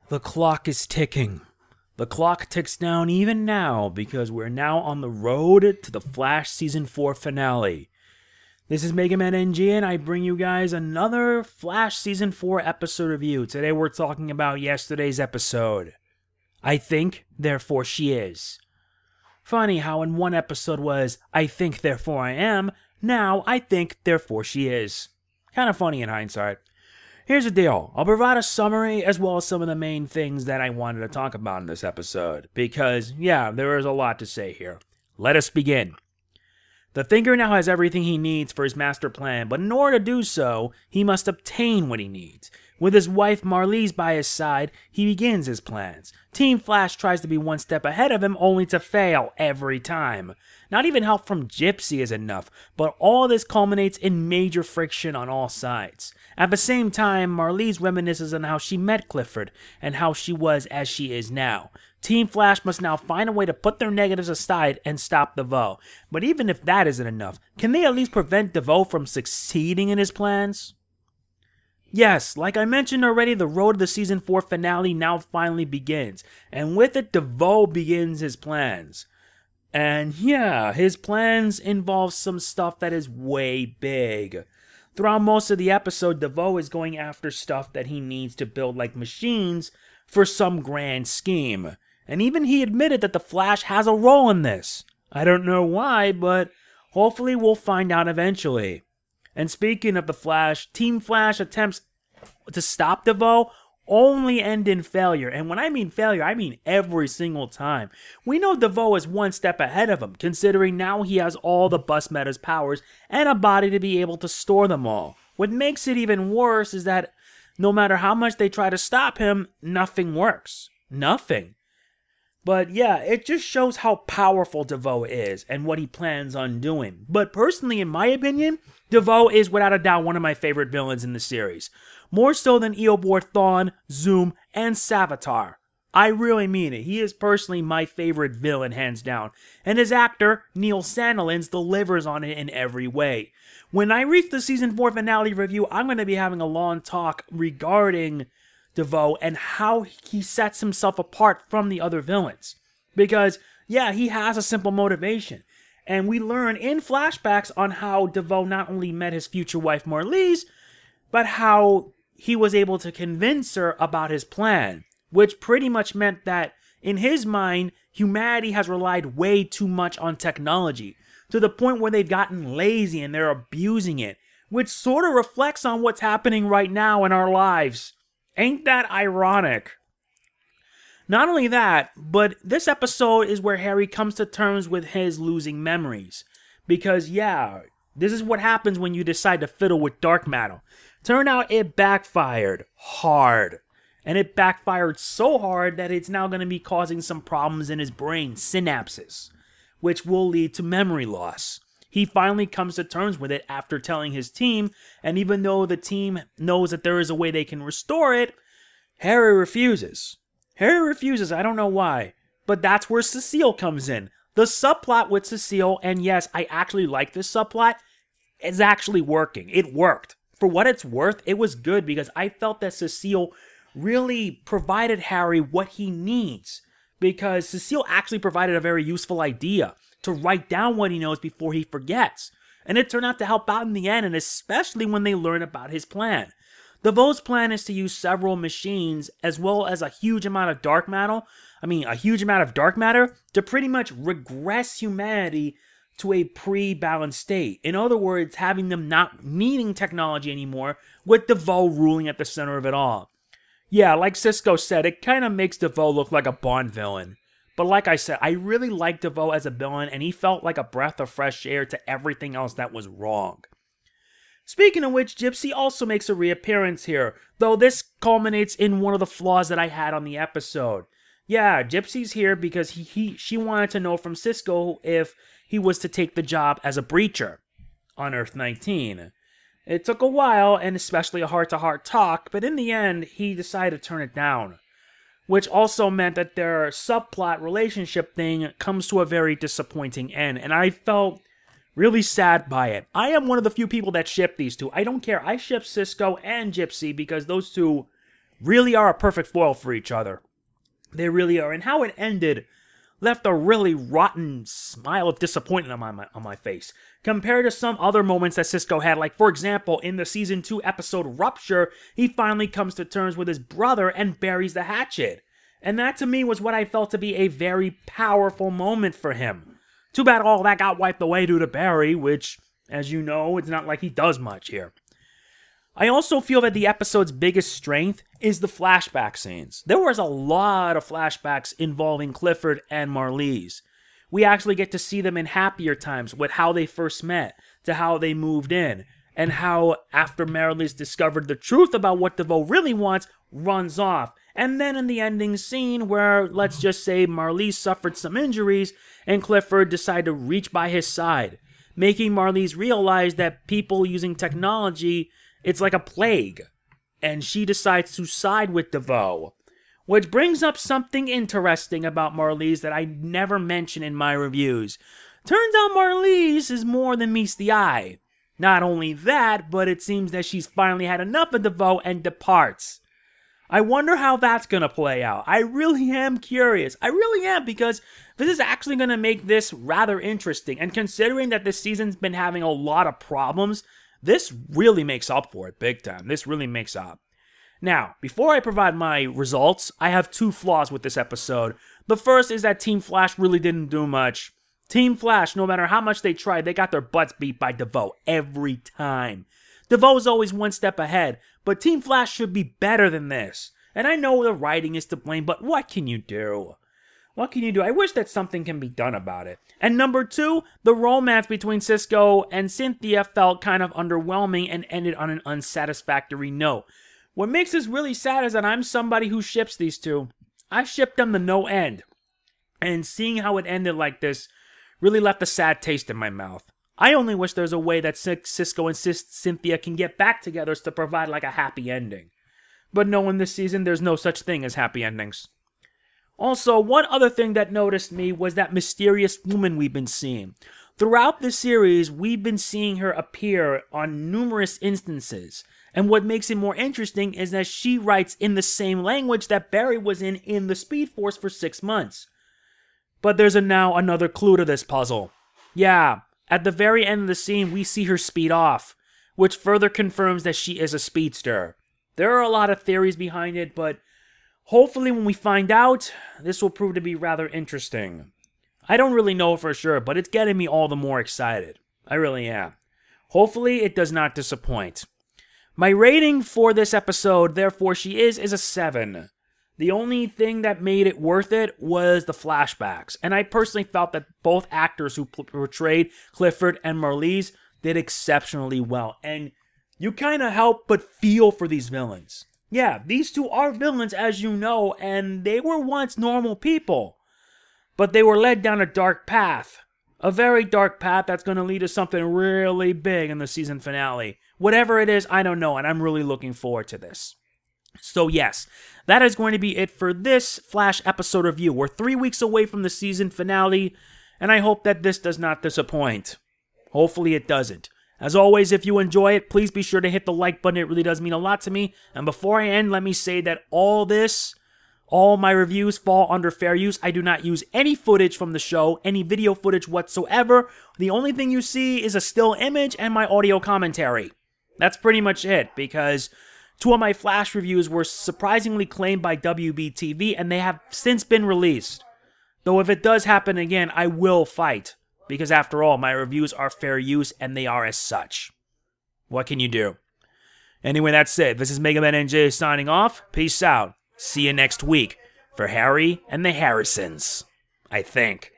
The clock is ticking. The clock ticks down even now because we're now on the road to the Flash Season 4 finale. This is Mega Man NG and I bring you guys another Flash Season 4 episode review. Today we're talking about yesterday's episode. I think, therefore she is. Funny how in one episode was, I think, therefore I am. Now, I think, therefore she is. Kind of funny in hindsight. Here's the deal. I'll provide a summary as well as some of the main things that I wanted to talk about in this episode. Because, yeah, there is a lot to say here. Let us begin. The Thinker now has everything he needs for his master plan, but in order to do so, he must obtain what he needs. With his wife Marlize by his side, he begins his plans. Team Flash tries to be one step ahead of him, only to fail every time. Not even help from Gypsy is enough, but all this culminates in major friction on all sides. At the same time, Marlize reminisces on how she met Clifford, and how she was as she is now. Team Flash must now find a way to put their negatives aside and stop DeVoe. But even if that isn't enough, can they at least prevent DeVoe from succeeding in his plans? Yes, like I mentioned already, the road to the Season 4 finale now finally begins. And with it, DeVoe begins his plans. And yeah, his plans involve some stuff that is way big. Throughout most of the episode, DeVoe is going after stuff that he needs to build like machines for some grand scheme. And even he admitted that the Flash has a role in this. I don't know why, but hopefully we'll find out eventually. And speaking of the Flash, Team Flash attempts to stop DeVoe only end in failure. And when I mean failure, I mean every single time. We know DeVoe is one step ahead of him, considering now he has all the bus meta's powers and a body to be able to store them all. What makes it even worse is that no matter how much they try to stop him, nothing works. Nothing. But yeah, it just shows how powerful DeVoe is and what he plans on doing. But personally, in my opinion, DeVoe is without a doubt one of my favorite villains in the series. More so than Eobor Thawne, Zoom, and Savitar. I really mean it. He is personally my favorite villain, hands down. And his actor, Neil Sandilands, delivers on it in every way. When I reach the Season 4 finale review, I'm going to be having a long talk regarding DeVoe and how he sets himself apart from the other villains. Because, yeah, he has a simple motivation. And we learn in flashbacks on how DeVoe not only met his future wife Marlize, but how he was able to convince her about his plan. Which pretty much meant that, in his mind, humanity has relied way too much on technology. To the point where they've gotten lazy and they're abusing it. Which sort of reflects on what's happening right now in our lives. Ain't that ironic? Not only that, but this episode is where Harry comes to terms with his losing memories. Because yeah, this is what happens when you decide to fiddle with dark matter. Turned out it backfired hard. And it backfired so hard that it's now going to be causing some problems in his brain, synapses. Which will lead to memory loss. He finally comes to terms with it after telling his team, and even though the team knows that there is a way they can restore it, Harry refuses. Harry refuses, I don't know why, but that's where Cecile comes in. The subplot with Cecile, and yes, I actually like this subplot, is actually working. It worked. For what it's worth, it was good because I felt that Cecile really provided Harry what he needs. Because Cecile actually provided a very useful idea to write down what he knows before he forgets. And it turned out to help out in the end, and especially when they learn about his plan. DeVoe's plan is to use several machines as well as a huge amount of dark matter. To pretty much regress humanity to a pre-balanced state. In other words, having them not needing technology anymore, with DeVoe ruling at the center of it all. Yeah, like Cisco said, it kind of makes DeVoe look like a Bond villain. But like I said, I really like DeVoe as a villain, and he felt like a breath of fresh air to everything else that was wrong. Speaking of which, Gypsy also makes a reappearance here, though this culminates in one of the flaws that I had on the episode. Yeah, Gypsy's here because she wanted to know from Cisco if he was to take the job as a breacher on Earth 19. It took a while, and especially a heart-to-heart talk, but in the end, he decided to turn it down. Which also meant that their subplot relationship thing comes to a very disappointing end, and I felt really sad by it. I am one of the few people that ship these two. I don't care. I ship Cisco and Gypsy because those two really are a perfect foil for each other. They really are. And how it ended left a really rotten smile of disappointment on my face, compared to some other moments that Cisco had. Like, for example, in the Season 2 episode Rupture, he finally comes to terms with his brother and buries the hatchet. And that, to me, was what I felt to be a very powerful moment for him. Too bad all that got wiped away due to Barry, which, as you know, it's not like he does much here. I also feel that the episode's biggest strength is the flashback scenes. There was a lot of flashbacks involving Clifford and Marlize. We actually get to see them in happier times, with how they first met, to how they moved in, and how, after Marlize discovered the truth about what DeVoe really wants, runs off. And then in the ending scene where, let's just say, Marlize suffered some injuries, and Clifford decided to reach by his side, making Marlize realize that people using technology, it's like a plague, and she decides to side with DeVoe. Which brings up something interesting about Marlize that I never mention in my reviews. Turns out Marlize is more than meets the eye. Not only that, but it seems that she's finally had enough of DeVoe and departs. I wonder how that's going to play out. I really am curious. I really am, because this is actually going to make this rather interesting. And considering that this season's been having a lot of problems, this really makes up for it big time. This really makes up. Now, before I provide my results, I have two flaws with this episode. The first is that Team Flash really didn't do much. Team Flash, no matter how much they tried, they got their butts beat by DeVoe every time. DeVoe is always one step ahead, but Team Flash should be better than this. And I know the writing is to blame, but what can you do? What can you do? I wish that something can be done about it. And number two, the romance between Cisco and Cynthia felt kind of underwhelming and ended on an unsatisfactory note. What makes this really sad is that I'm somebody who ships these two. I shipped them to no end. And seeing how it ended like this really left a sad taste in my mouth. I only wish there's a way that Cisco and Cynthia can get back together to provide like a happy ending. But no, in this season, there's no such thing as happy endings. Also, one other thing that noticed me was that mysterious woman we've been seeing. Throughout the series, we've been seeing her appear on numerous instances. And what makes it more interesting is that she writes in the same language that Barry was in the Speed Force for 6 months. But there's now another clue to this puzzle. Yeah, at the very end of the scene, we see her speed off, which further confirms that she is a speedster. There are a lot of theories behind it, but hopefully when we find out, this will prove to be rather interesting. I don't really know for sure, but it's getting me all the more excited. I really am. Hopefully it does not disappoint. My rating for this episode, therefore she is a 7. The only thing that made it worth it was the flashbacks. And I personally felt that both actors who portrayed Clifford and Marlize did exceptionally well. And you kind of help but feel for these villains. Yeah, these two are villains, as you know, and they were once normal people. But they were led down a dark path. A very dark path that's going to lead to something really big in the season finale. Whatever it is, I don't know, and I'm really looking forward to this. So yes, that is going to be it for this Flash episode review. We're 3 weeks away from the season finale, and I hope that this does not disappoint. Hopefully it doesn't. As always, if you enjoy it, please be sure to hit the like button. It really does mean a lot to me. And before I end, let me say that all my reviews fall under fair use. I do not use any footage from the show, any video footage whatsoever. The only thing you see is a still image and my audio commentary. That's pretty much it, because 2 of my Flash reviews were surprisingly claimed by WBTV, and they have since been released. Though if it does happen again, I will fight, because after all, my reviews are fair use, and they are as such. What can you do? Anyway, that's it. This is Mega Man NJ signing off. Peace out. See you next week for Harry and the Harrisons, I think.